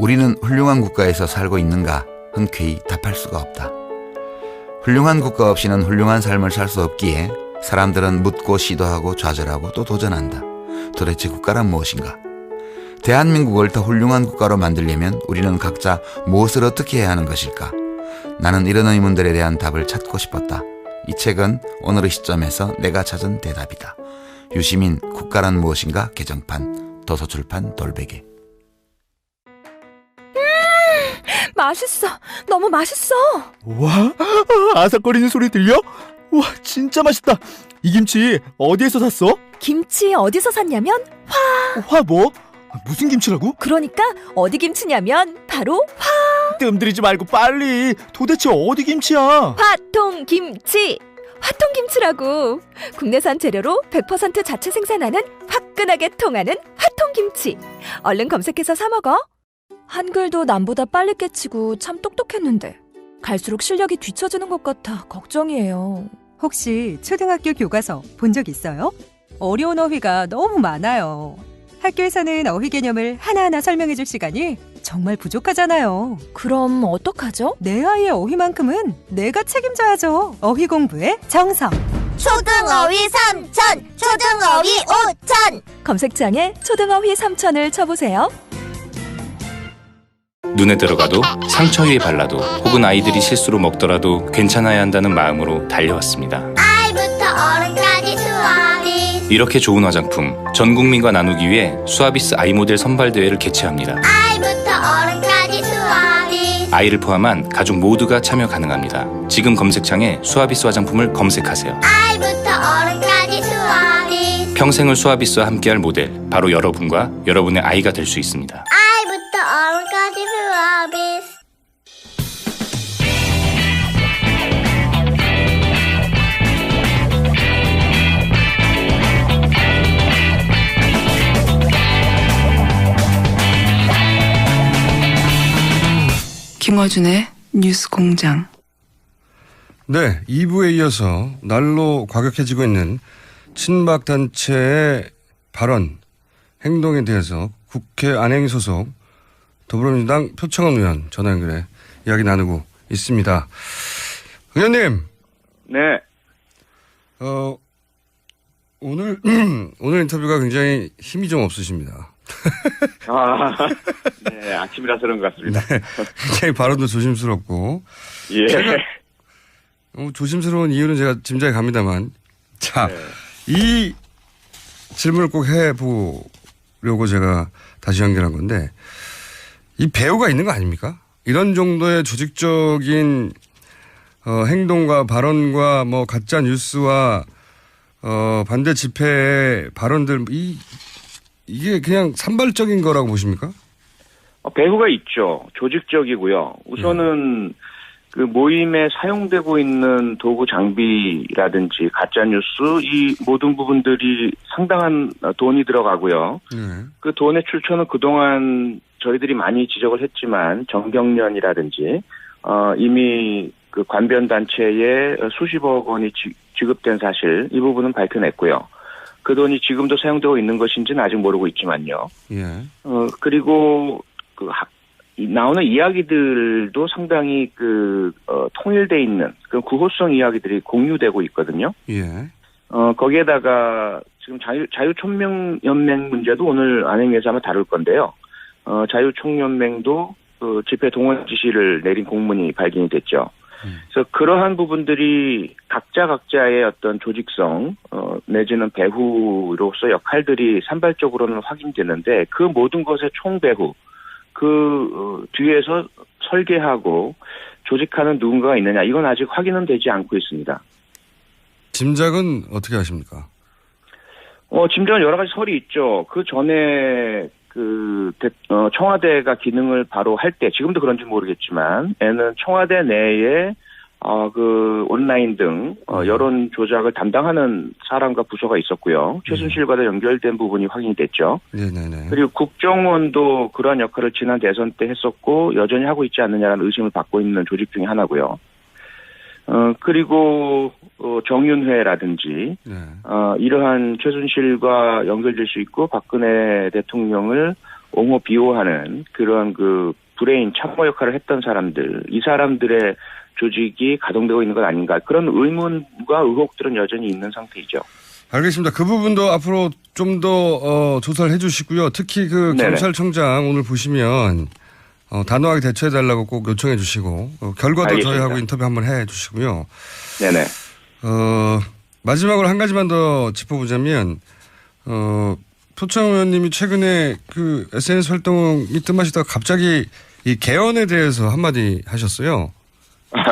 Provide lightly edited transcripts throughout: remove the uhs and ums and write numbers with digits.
우리는 훌륭한 국가에서 살고 있는가 흔쾌히 답할 수가 없다. 훌륭한 국가 없이는 훌륭한 삶을 살 수 없기에 사람들은 묻고 시도하고 좌절하고 또 도전한다. 도대체 국가란 무엇인가? 대한민국을 더 훌륭한 국가로 만들려면 우리는 각자 무엇을 어떻게 해야 하는 것일까? 나는 이런 의문들에 대한 답을 찾고 싶었다. 이 책은 오늘의 시점에서 내가 찾은 대답이다. 유시민 국가란 무엇인가 개정판 도서출판 돌베개. 맛있어. 너무 맛있어. 와, 아삭거리는 소리 들려? 와, 진짜 맛있다. 이 김치 어디에서 샀어? 김치 어디서 샀냐면 화 뭐? 무슨 김치라고? 그러니까 어디 김치냐면 바로 뜸들이지 말고 빨리. 도대체 어디 김치야? 화통김치. 화통김치라고. 국내산 재료로 100% 자체 생산하는 화끈하게 통하는 화통김치. 얼른 검색해서 사 먹어. 한글도 남보다 빨리 깨치고 참 똑똑했는데 갈수록 실력이 뒤처지는 것 같아 걱정이에요. 혹시 초등학교 교과서 본 적 있어요? 어려운 어휘가 너무 많아요. 학교에서는 어휘 개념을 하나하나 설명해 줄 시간이 정말 부족하잖아요. 그럼 어떡하죠? 내 아이의 어휘만큼은 내가 책임져야죠. 어휘 공부의 정성. 초등어휘 3000, 초등어휘 5000. 검색창에 초등어휘 3000을 쳐보세요. 눈에 들어가도 상처 위에 발라도 혹은 아이들이 실수로 먹더라도 괜찮아야 한다는 마음으로 달려왔습니다. 아이부터 어른까지 수아비스. 이렇게 좋은 화장품 전 국민과 나누기 위해 수아비스 아이 모델 선발 대회를 개최합니다. 아이부터 어른까지 수아비스. 아이를 포함한 가족 모두가 참여 가능합니다. 지금 검색창에 수아비스 화장품을 검색하세요. 아이부터 어른까지 수아비스. 평생을 수아비스와 함께할 모델 바로 여러분과 여러분의 아이가 될 수 있습니다. 아이부터 어른까지 수아비스. 김어준의 뉴스공장. 네, 2부에 이어서 날로 과격해지고 있는 친박단체의 발언, 행동에 대해서 국회 안행 소속 더불어민주당 표창원 의원 전화 연결해 이야기 나누고 있습니다. 의원님. 네. 오늘 인터뷰가 굉장히 힘이 좀 없으십니다. 네, 아침이라서 그런 것 같습니다. 네, 굉장히 발언도 조심스럽고. 예. 조심스러운 이유는 제가 짐작이 갑니다만. 자, 네. 이 질문을 꼭 해보려고 제가 다시 연결한 건데, 이 배우가 있는 거 아닙니까? 이런 정도의 조직적인 행동과 발언과 뭐 가짜 뉴스와 반대 집회의 발언들 이게 그냥 산발적인 거라고 보십니까? 배후가 있죠. 조직적이고요. 우선은 그 모임에 사용되고 있는 도구 장비라든지 가짜뉴스 이 모든 부분들이 상당한 돈이 들어가고요. 그 돈의 출처는 그동안 저희들이 많이 지적을 했지만 정경련이라든지 이미 그 관변단체에 수십억 원이 지급된 사실 이 부분은 밝혀냈고요. 그 돈이 지금도 사용되고 있는 것인지는 아직 모르고 있지만요. 예. 그리고 나오는 이야기들도 상당히 통일돼 있는 그 구호성 이야기들이 공유되고 있거든요. 예. 거기에다가 지금 자유총연맹 문제도 오늘 안행에서 아마 다룰 건데요. 자유총연맹도 그 집회 동원 지시를 내린 공문이 발견이 됐죠. 그래서 그러한 부분들이 각자의 어떤 조직성 내지는 배후로서 역할들이 산발적으로는 확인되는데 그 모든 것의 총배후 그 뒤에서 설계하고 조직하는 누군가가 있느냐 이건 아직 확인은 되지 않고 있습니다. 짐작은 어떻게 하십니까? 짐작은 여러 가지 설이 있죠. 그 전에 청와대가 기능을 바로 할 때, 지금도 그런지 모르겠지만, 에는 청와대 내에, 온라인 등, 여론 조작을 담당하는 사람과 부서가 있었고요. 최순실과도 연결된 부분이 확인이 됐죠. 네네네. 그리고 국정원도 그러한 역할을 지난 대선 때 했었고, 여전히 하고 있지 않느냐라는 의심을 받고 있는 조직 중에 하나고요. 그리고, 정윤회라든지, 이러한 최순실과 연결될 수 있고, 박근혜 대통령을, 옹호 비호하는 그런 그 브레인 참모 역할을 했던 사람들, 이 사람들의 조직이 가동되고 있는 것 아닌가, 그런 의문과 의혹들은 여전히 있는 상태이죠. 알겠습니다. 그 부분도 앞으로 좀 더 조사를 해주시고요. 특히 그 네네. 경찰청장 오늘 보시면 단호하게 대처해달라고 꼭 요청해 주시고 결과도 알겠습니다. 저희하고 인터뷰 한번 해주시고요. 네네. 마지막으로 한 가지만 더 짚어보자면 표창 의원님이 최근에 그 SNS 활동이 뜸하시다가 갑자기 이 개헌에 대해서 한마디 하셨어요.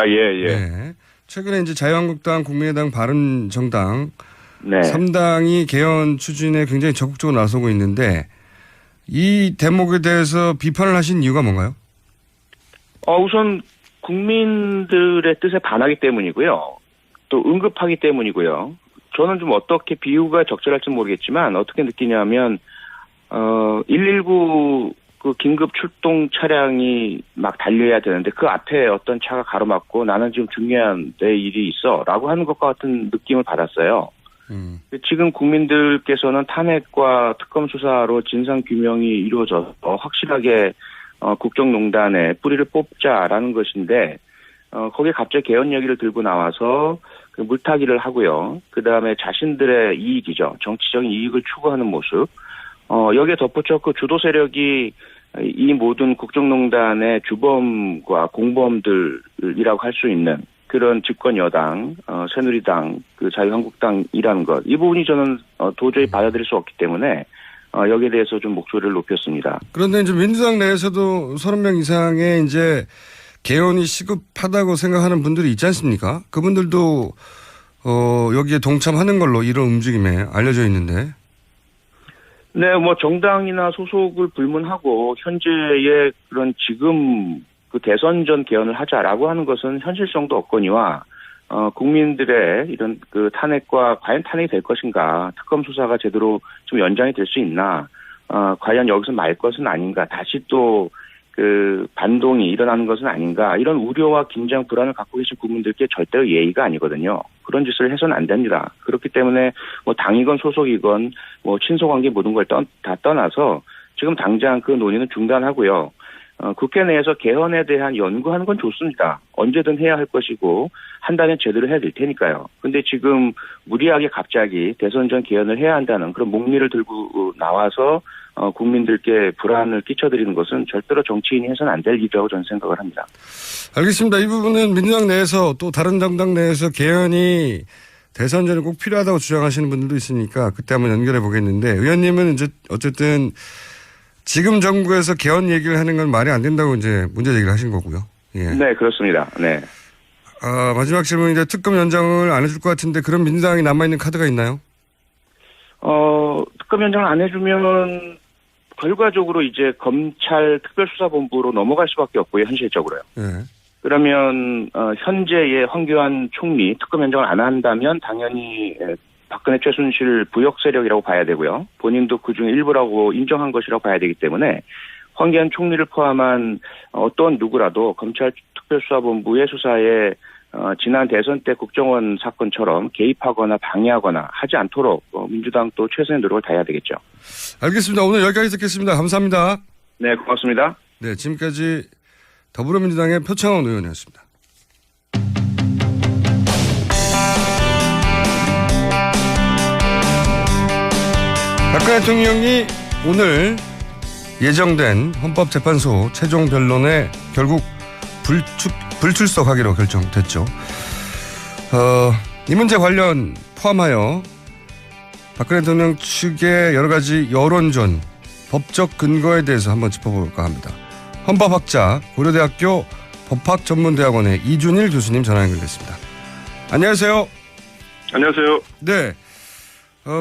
예. 네. 최근에 이제 자유한국당, 국민의당, 바른정당 네. 3당이 개헌 추진에 굉장히 적극적으로 나서고 있는데 이 대목에 대해서 비판을 하신 이유가 뭔가요? 우선 국민들의 뜻에 반하기 때문이고요. 또 응급하기 때문이고요. 저는 좀 어떻게 비유가 적절할지 모르겠지만 어떻게 느끼냐면 119 그 긴급 출동 차량이 막 달려야 되는데 그 앞에 어떤 차가 가로막고 나는 지금 중요한 내 일이 있어라고 하는 것과 같은 느낌을 받았어요. 지금 국민들께서는 탄핵과 특검 수사로 진상 규명이 이루어져서 확실하게 국정농단의 뿌리를 뽑자라는 것인데 거기에 갑자기 개헌 얘기를 들고 나와서 그 물타기를 하고요. 그 다음에 자신들의 이익이죠. 정치적인 이익을 추구하는 모습. 여기에 덧붙여 그 주도 세력이 이 모든 국정농단의 주범과 공범들이라고 할 수 있는 그런 집권 여당, 새누리당, 그 자유한국당이라는 것. 이 부분이 저는 도저히 받아들일 수 없기 때문에 여기에 대해서 좀 목소리를 높였습니다. 그런데 이제 민주당 내에서도 30명 이상의 이제 개헌이 시급하다고 생각하는 분들이 있지 않습니까? 그분들도 여기에 동참하는 걸로 이런 움직임에 알려져 있는데. 네, 뭐 정당이나 소속을 불문하고 현재의 그런 지금 그 대선 전 개헌을 하자라고 하는 것은 현실성도 없거니와 국민들의 이런 그 탄핵과 과연 탄핵이 될 것인가, 특검 수사가 제대로 좀 연장이 될 수 있나, 과연 여기서 말 것은 아닌가, 다시 또 그 반동이 일어나는 것은 아닌가, 이런 우려와 긴장, 불안을 갖고 계신 국민들께 절대로 예의가 아니거든요. 그런 짓을 해서는 안 됩니다. 그렇기 때문에 뭐 당이건 소속이건 뭐 친소관계 모든 걸 다 떠나서 지금 당장 그 논의는 중단하고요. 국회 내에서 개헌에 대한 연구하는 건 좋습니다. 언제든 해야 할 것이고 한다면 제대로 해야 될 테니까요. 근데 지금 무리하게 갑자기 대선 전 개헌을 해야 한다는 그런 목리를 들고 나와서 국민들께 불안을 끼쳐드리는 것은 절대로 정치인이 해서는 안 될 일이라고 저는 생각을 합니다. 알겠습니다. 이 부분은 민주당 내에서 또 다른 정당 내에서 개헌이 대선 전에 꼭 필요하다고 주장하시는 분들도 있으니까 그때 한번 연결해 보겠는데, 의원님은 이제 어쨌든 지금 정부에서 개헌 얘기를 하는 건 말이 안 된다고 이제 문제 제기를 하신 거고요. 예. 네, 그렇습니다. 네. 마지막 질문인데 특검 연장을 안 해줄 것 같은데 그런 민주당이 남아있는 카드가 있나요? 특검 연장을 안 해주면 결과적으로 이제 검찰 특별수사본부로 넘어갈 수밖에 없고요, 현실적으로요. 예. 그러면 현재의 황교안 총리 특검 연장을 안 한다면 당연히 박근혜 최순실 부역 세력이라고 봐야 되고요. 본인도 그중에 일부라고 인정한 것이라고 봐야 되기 때문에 황교안 총리를 포함한 어떤 누구라도 검찰 특별수사본부의 수사에 지난 대선 때 국정원 사건처럼 개입하거나 방해하거나 하지 않도록 민주당 또 최선의 노력을 다해야 되겠죠. 알겠습니다. 오늘 여기까지 듣겠습니다. 감사합니다. 네, 고맙습니다. 네, 지금까지 더불어민주당의 표창원 의원이었습니다. 박근혜 대통령이 오늘 예정된 헌법재판소 최종 변론에 결국 불출석하기로 결정됐죠. 이 문제 관련 포함하여 박근혜 대통령 측의 여러 가지 여론전, 법적 근거에 대해서 한번 짚어볼까 합니다. 헌법학자, 고려대학교 법학전문대학원의 이준일 교수님 전화 연결됐습니다. 안녕하세요. 안녕하세요. 네.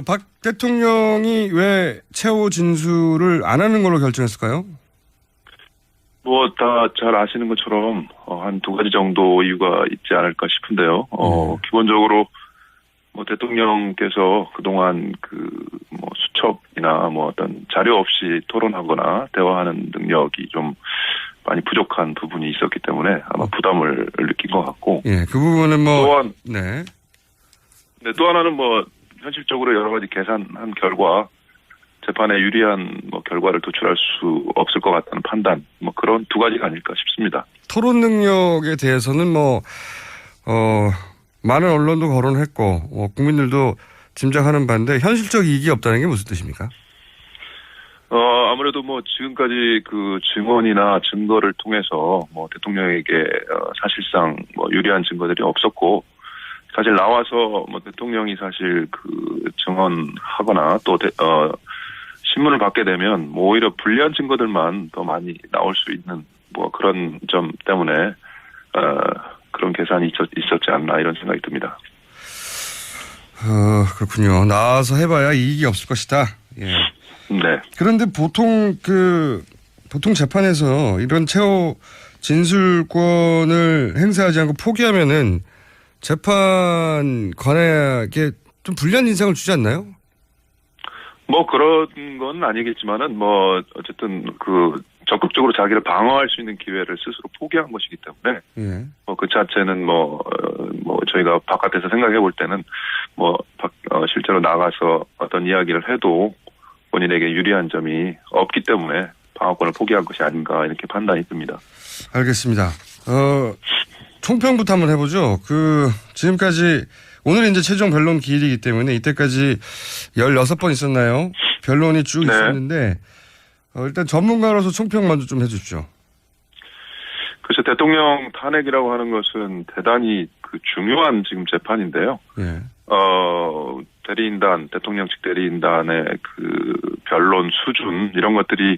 박 대통령이 왜 최후 진술을 안 하는 걸로 결정했을까요? 뭐 다 잘 아시는 것처럼 한 두 가지 정도 이유가 있지 않을까 싶은데요. 기본적으로 뭐 대통령께서 그동안 뭐 수첩이나 뭐 어떤 자료 없이 토론하거나 대화하는 능력이 좀 많이 부족한 부분이 있었기 때문에 아마 부담을 느낀 것 같고. 예, 그 부분은 뭐 또한 네. 또 하나는 뭐 현실적으로 여러 가지 계산한 결과 재판에 유리한 뭐 결과를 도출할 수 없을 것 같다는 판단, 뭐 그런 두 가지가 아닐까 싶습니다. 토론 능력에 대해서는 많은 언론도 거론했고 국민들도 짐작하는 바인데 현실적 이익이 없다는 게 무슨 뜻입니까? 아무래도 뭐 지금까지 그 증언이나 증거를 통해서 뭐 대통령에게 사실상 뭐 유리한 증거들이 없었고, 사실 나와서 뭐 대통령이 사실 그 증언하거나 또 신문을 받게 되면 뭐 오히려 불리한 증거들만 더 많이 나올 수 있는 뭐 그런 점 때문에 그런 계산이 있었지 않나 이런 생각이 듭니다. 그렇군요. 나와서 해봐야 이익이 없을 것이다. 예. 네. 그런데 보통 재판에서 이런 최후 진술권을 행사하지 않고 포기하면은 재판관에게 좀 불리한 인상을 주지 않나요? 뭐 그런 건 아니겠지만은 뭐 어쨌든 그 적극적으로 자기를 방어할 수 있는 기회를 스스로 포기한 것이기 때문에 뭐 그 자체는 뭐 저희가 바깥에서 생각해 볼 때는 실제로 나가서 어떤 이야기를 해도 본인에게 유리한 점이 없기 때문에 방어권을 포기한 것이 아닌가 이렇게 판단이 듭니다. 알겠습니다. 총평부터 한번 해보죠. 지금까지 오늘 이제 최종 변론 기일이기 때문에 이때까지 16번 있었나요? 변론이 쭉 있었는데 일단 전문가로서 총평 먼저 좀 해주십시오. 글쎄 대통령 탄핵이라고 하는 것은 대단히 중요한 지금 재판인데요. 예. 대통령 측 대리인단의 변론 수준 이런 것들이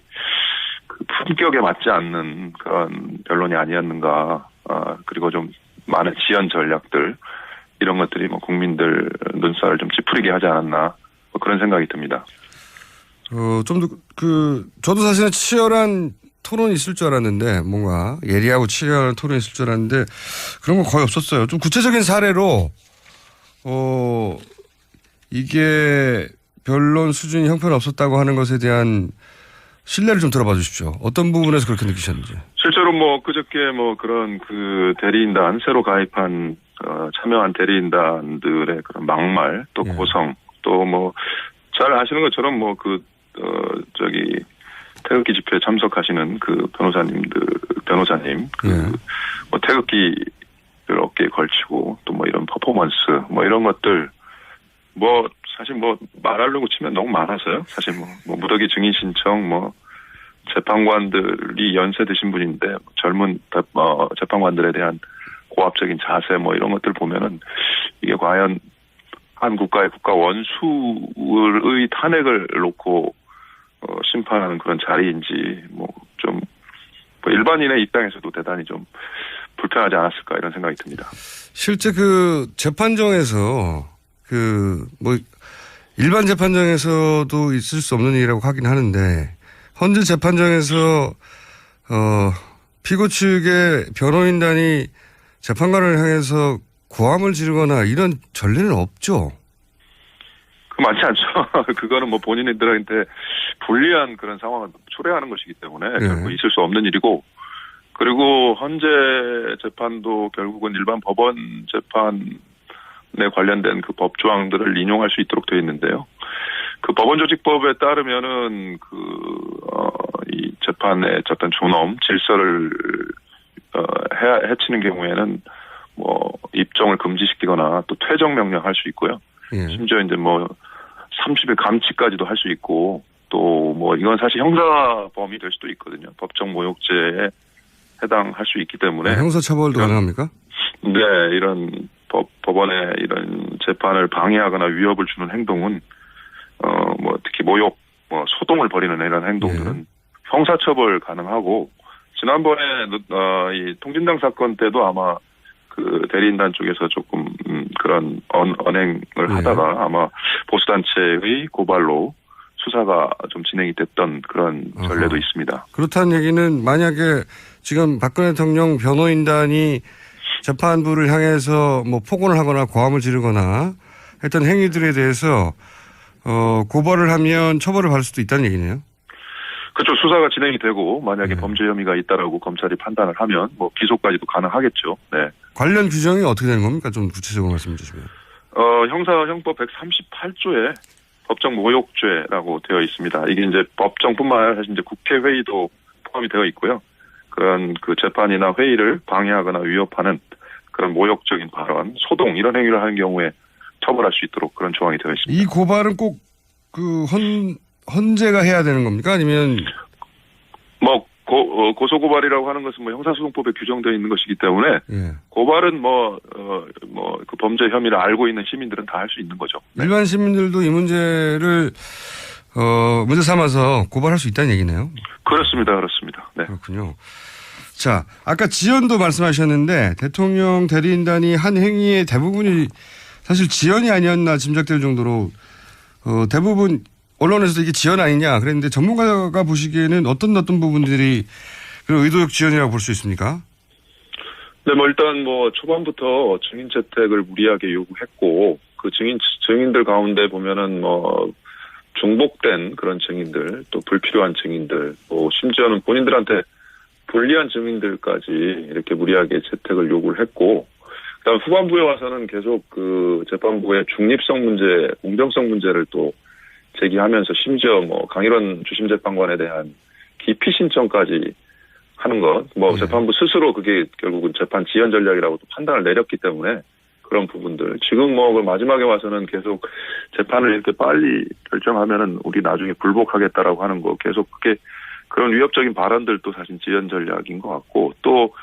품격에 맞지 않는 그런 변론이 아니었는가. 그리고 좀 많은 지연 전략들 이런 것들이 뭐 국민들 눈살을 좀 찌푸리게 하지 않았나 그런 생각이 듭니다. 좀 더 저도 사실은 치열한 토론이 있을 줄 알았는데 뭔가 예리하고 치열한 토론이 있을 줄 알았는데 그런 건 거의 없었어요. 좀 구체적인 사례로 이게 변론 수준이 형편없었다고 하는 것에 대한 신뢰를 좀 들어봐 주십시오. 어떤 부분에서 그렇게 느끼셨는지. 실제로 그저께 그런 대리인단 새로 가입한 참여한 대리인단들의 그런 막말 또 고성 또 잘 아시는 것처럼 태극기 집회에 참석하시는 변호사님 태극기를 어깨에 걸치고 또 이런 퍼포먼스 이런 것들 사실 말하려고 치면 너무 많아서요. 사실 무더기 증인 신청 재판관들이 연세 드신 분인데 젊은 재판관들에 대한 고압적인 자세 이런 것들 보면은 이게 과연 한 국가의 국가 원수의 탄핵을 놓고 심판하는 그런 자리인지 좀 일반인의 입장에서도 대단히 좀 불편하지 않았을까 이런 생각이 듭니다. 실제 재판정에서 일반 재판정에서도 있을 수 없는 일이라고 하긴 하는데 헌재 재판정에서 피고 측의 변호인단이 재판관을 향해서 고함을 지르거나 이런 전례는 없죠. 많지 않죠. 그거는 본인들한테 불리한 그런 상황을 초래하는 것이기 때문에 결국 있을 수 없는 일이고, 그리고 헌재 재판도 결국은 일반 법원 재판에 관련된 법 조항들을 인용할 수 있도록 되어 있는데요. 법원조직법에 따르면은 이 재판의 어떤 존엄, 질서를 해치는 경우에는 입정을 금지시키거나 또 퇴정 명령할 수 있고요. 심지어 이제 30일 감치까지도 할 수 있고, 또 이건 사실 형사범이 될 수도 있거든요. 법정 모욕죄에 해당할 수 있기 때문에. 형사처벌도 가능합니까? 네, 이런 법원의 이런 재판을 방해하거나 위협을 주는 행동은 특히 모욕, 소동을 벌이는 이런 행동들은 형사처벌 가능하고, 지난번에 이 통진당 사건 때도 아마 대리인단 쪽에서 조금 그런 언행을 하다가 아마 보수단체의 고발로 수사가 좀 진행이 됐던 그런 전례도 있습니다. 그렇다는 얘기는 만약에 지금 박근혜 대통령 변호인단이 재판부를 향해서 폭언을 하거나 고함을 지르거나 했던 행위들에 대해서 고발을 하면 처벌을 받을 수도 있다는 얘기네요. 그렇죠. 수사가 진행이 되고 만약에 범죄 혐의가 있다라고 검찰이 판단을 하면 기소까지도 가능하겠죠. 네. 관련 규정이 어떻게 되는 겁니까? 좀 구체적으로 말씀해 주시면. 형사형법 138조에 법정 모욕죄라고 되어 있습니다. 이게 이제 법정뿐만 아니라 사실 이제 국회 회의도 포함이 되어 있고요. 그런 그 재판이나 회의를 방해하거나 위협하는 그런 모욕적인 발언, 소동 이런 행위를 하는 경우에 처벌할 수 있도록 그런 조항이 되어 있습니다. 이 고발은 꼭 그 헌재가 해야 되는 겁니까? 아니면 뭐 고소고발이라고 하는 것은 뭐 형사소송법에 규정되어 있는 것이기 때문에 예. 고발은 그 범죄 혐의를 알고 있는 시민들은 다 할 수 있는 거죠. 네. 일반 시민들도 이 문제를 문제 삼아서 고발할 수 있다는 얘기네요. 그렇습니다. 네. 그렇군요. 자, 아까 지연도 말씀하셨는데 대통령 대리인단이 한 행위의 대부분이 사실 지연이 아니었나 짐작될 정도로 대부분 언론에서도 이게 지연 아니냐 그랬는데 전문가가 보시기에는 어떤 부분들이 그런 의도적 지연이라고 볼 수 있습니까? 네, 일단 초반부터 증인 채택을 무리하게 요구했고 그 증인들 가운데 보면은 중복된 그런 증인들 또 불필요한 증인들 심지어는 본인들한테 불리한 증인들까지 이렇게 무리하게 채택을 요구를 했고 그다음 후반부에 와서는 계속 그 재판부의 중립성 문제, 공정성 문제를 또 제기하면서 심지어 강일원 주심재판관에 대한 기피 신청까지 하는 것, 재판부 스스로 그게 결국은 재판 지연 전략이라고 또 판단을 내렸기 때문에 그런 부분들. 지금 그 마지막에 와서는 계속 재판을 이렇게 빨리 결정하면은 우리 나중에 불복하겠다라고 하는 거 계속 그런 위협적인 발언들도 사실 지연 전략인 것 같고 또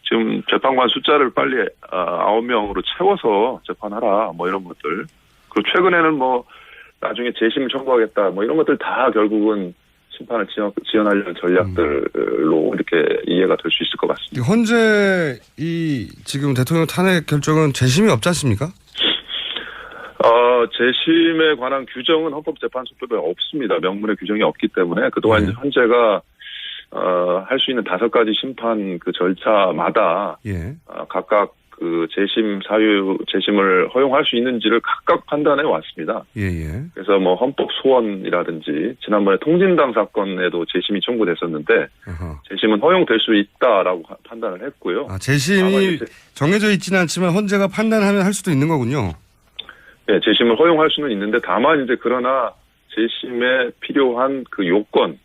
지금 재판관 숫자를 빨리 9명으로 채워서 재판하라 이런 것들. 그리고 최근에는 나중에 재심을 청구하겠다 이런 것들 다 결국은 심판을 지연하려는 전략들로 이렇게 이해가 될 수 있을 것 같습니다. 헌재 지금 대통령 탄핵 결정은 재심이 없지 않습니까? 재심에 관한 규정은 헌법재판소법에 없습니다. 명문의 규정이 없기 때문에 그동안 이제 헌재가 할 수 있는 5가지 심판 그 절차마다 각각 그 재심 사유 재심을 허용할 수 있는지를 각각 판단해 왔습니다. 그래서 헌법 소원이라든지 지난번에 통진당 사건에도 재심이 청구됐었는데 재심은 허용될 수 있다라고 판단을 했고요. 재심이 정해져 있지는 않지만 헌재가 판단하면 할 수도 있는 거군요. 네, 재심을 허용할 수는 있는데 다만 이제 그러나 재심에 필요한 그 요건,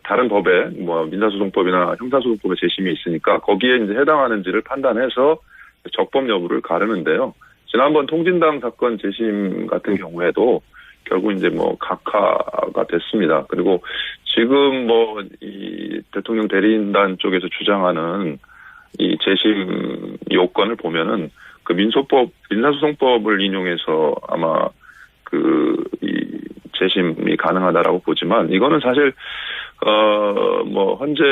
다른 법에 민사소송법이나 형사소송법에 재심이 있으니까 거기에 이제 해당하는지를 판단해서 적법 여부를 가르는데요. 지난번 통진당 사건 재심 같은 경우에도 결국 이제 각하가 됐습니다. 그리고 지금 이 대통령 대리인단 쪽에서 주장하는 이 재심 요건을 보면은 그 민사소송법을 인용해서 아마 이 재심이 가능하다라고 보지만 이거는 사실 헌재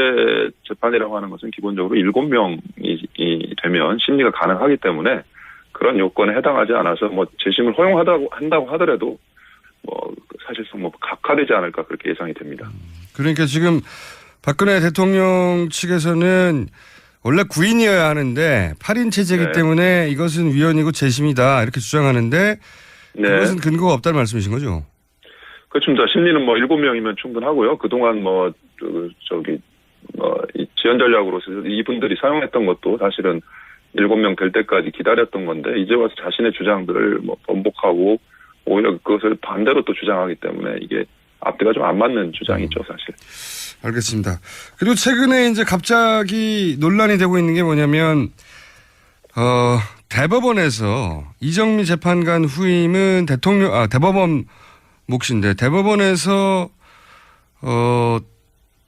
재판이라고 하는 것은 기본적으로 7명이 되면 심리가 가능하기 때문에 그런 요건에 해당하지 않아서 재심을 한다고 하더라도 사실상 각하되지 않을까 그렇게 예상이 됩니다. 그러니까 지금 박근혜 대통령 측에서는 원래 9인이어야 하는데 8인 체제이기 때문에 이것은 위헌이고 재심이다 이렇게 주장하는데 그것은 근거가 없다는 말씀이신 거죠? 그렇습니다. 심리는 7명이면 충분하고요. 그동안 지연 전략으로서 이분들이 사용했던 것도 사실은 7명 될 때까지 기다렸던 건데 이제 와서 자신의 주장들을 번복하고 오히려 그것을 반대로 또 주장하기 때문에 이게 앞뒤가 좀 안 맞는 주장이죠, 사실. 알겠습니다. 그리고 최근에 이제 갑자기 논란이 되고 있는 게 뭐냐면 대법원에서 이정미 재판관 후임은 대법원 몫인데 대법원에서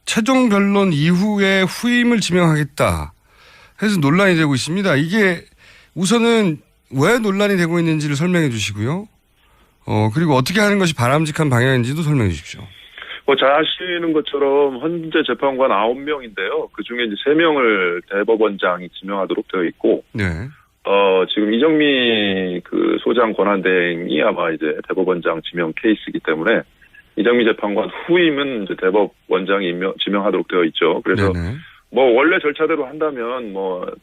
최종 변론 이후에 후임을 지명하겠다 해서 논란이 되고 있습니다. 이게 우선은 왜 논란이 되고 있는지를 설명해 주시고요. 그리고 어떻게 하는 것이 바람직한 방향인지도 설명해 주십시오. 잘 아시는 것처럼 현재 재판관 9명인데요. 그중에 이제 3명을 대법원장이 지명하도록 되어 있고 지금 이정미 그 소장 권한대행이 아마 이제 대법원장 지명 케이스이기 때문에 이정미 재판관 후임은 이제 대법원장이 지명하도록 되어 있죠. 그래서 원래 절차대로 한다면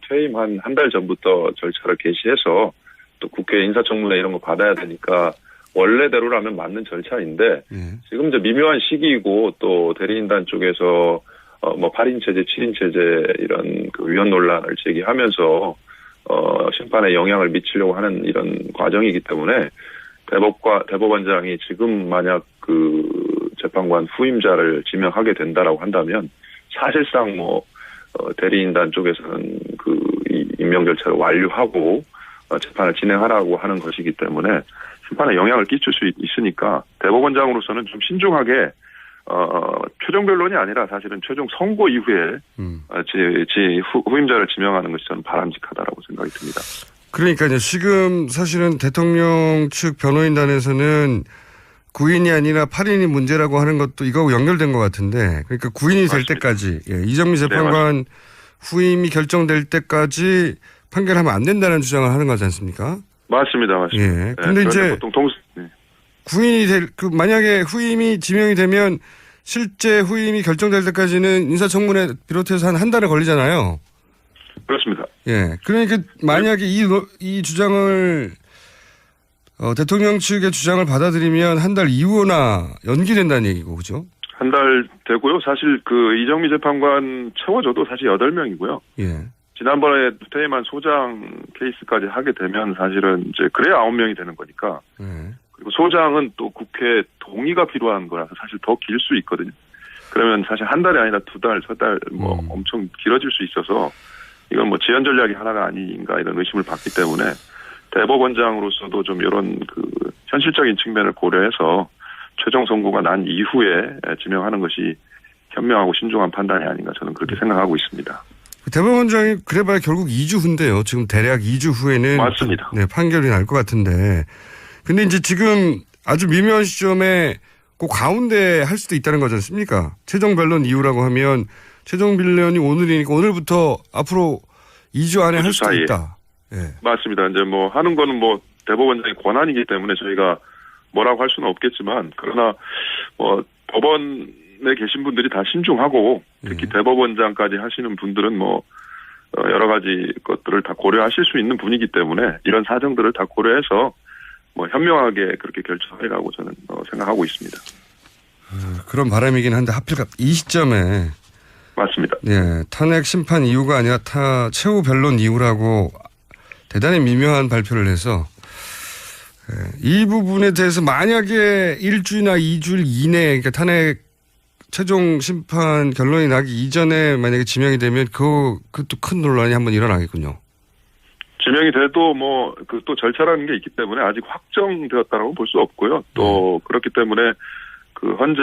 퇴임 한 달 전부터 절차를 개시해서 또 국회 인사청문회 이런 거 받아야 되니까 원래대로라면 맞는 절차인데 지금 이제 미묘한 시기이고 또 대리인단 쪽에서 8인 체제, 7인 체제 이런 그 위헌 논란을 제기하면서 심판에 영향을 미치려고 하는 이런 과정이기 때문에 대법원장이 지금 만약 그 재판관 후임자를 지명하게 된다라고 한다면 사실상 뭐 대리인단 쪽에서는 그 임명 절차를 완료하고 재판을 진행하라고 하는 것이기 때문에 심판에 영향을 끼칠 수 있으니까 대법원장으로서는 좀 신중하게 최종 변론이 아니라 사실은 최종 선고 이후에 후임자를 지명하는 것이 저는 바람직하다라고 생각이 듭니다. 그러니까요. 지금 사실은 대통령 측 변호인단에서는 9인이 아니라 8인이 문제라고 하는 것도 이거하고 연결된 것 같은데, 그러니까 9인이 될 때까지, 이정미 재판관 후임이 결정될 때까지 판결하면 안 된다는 주장을 하는 거지 않습니까? 맞습니다. 예. 근데 이제 보통 9인이 만약에 후임이 지명이 되면 실제 후임이 결정될 때까지는 인사청문회 비롯해서 한 달을 걸리잖아요. 그렇습니다. 예. 그러니까 만약에 이 주장을 대통령 측의 주장을 받아들이면 한 달 이후나 연기된다는 얘기고, 그죠? 한 달 되고요. 사실 그 이정미 재판관 채워줘도 사실 8명이고요. 예. 지난번에 퇴임한 소장 케이스까지 하게 되면 사실은 이제 그래야 9명이 되는 거니까. 예. 그리고 소장은 또 국회 동의가 필요한 거라서 사실 더 길 수 있거든요. 그러면 사실 한 달이 아니라 2달, 3달 뭐 엄청 길어질 수 있어서 이건 뭐 지연 전략이 하나가 아닌가 이런 의심을 받기 때문에 대법원장으로서도 좀 이런 그 현실적인 측면을 고려해서 최종 선고가 난 이후에 지명하는 것이 현명하고 신중한 판단이 아닌가 저는 그렇게 생각하고 있습니다. 대법원장이 그래봐야 결국 2주 후인데요. 지금 대략 2주 후에는 맞습니다. 네, 판결이 날 것 같은데. 근데 이제 지금 아주 미묘한 시점에 그 가운데 할 수도 있다는 거지 않습니까? 최종 변론 이후라고 하면 최종 변론이 오늘이니까 오늘부터 앞으로 2주 안에 할 수도 있다. 예. 맞습니다. 이제 뭐 하는 거는 뭐 대법원장의 권한이기 때문에 저희가 뭐라고 할 수는 없겠지만 그러나 뭐 법원에 계신 분들이 다 신중하고 특히 대법원장까지 하시는 분들은 뭐 여러 가지 것들을 다 고려하실 수 있는 분이기 때문에 이런 사정들을 다 고려해서 뭐 현명하게 그렇게 결정하리라고 저는 생각하고 있습니다. 그런 바람이긴 한데 하필 이 시점에 맞습니다. 예, 탄핵 심판 이유가 아니라 최후 변론 이유라고 대단히 미묘한 발표를 해서 이 부분에 대해서 만약에 1주나 2주 이내에 그러니까 탄핵 최종 심판 결론이 나기 이전에 만약에 지명이 되면 그것도 큰 논란이 한번 일어나겠군요. 지명이 돼도 뭐 그 또 절차라는 게 있기 때문에 아직 확정되었다라고 볼 수 없고요. 또 그렇기 때문에 그 헌재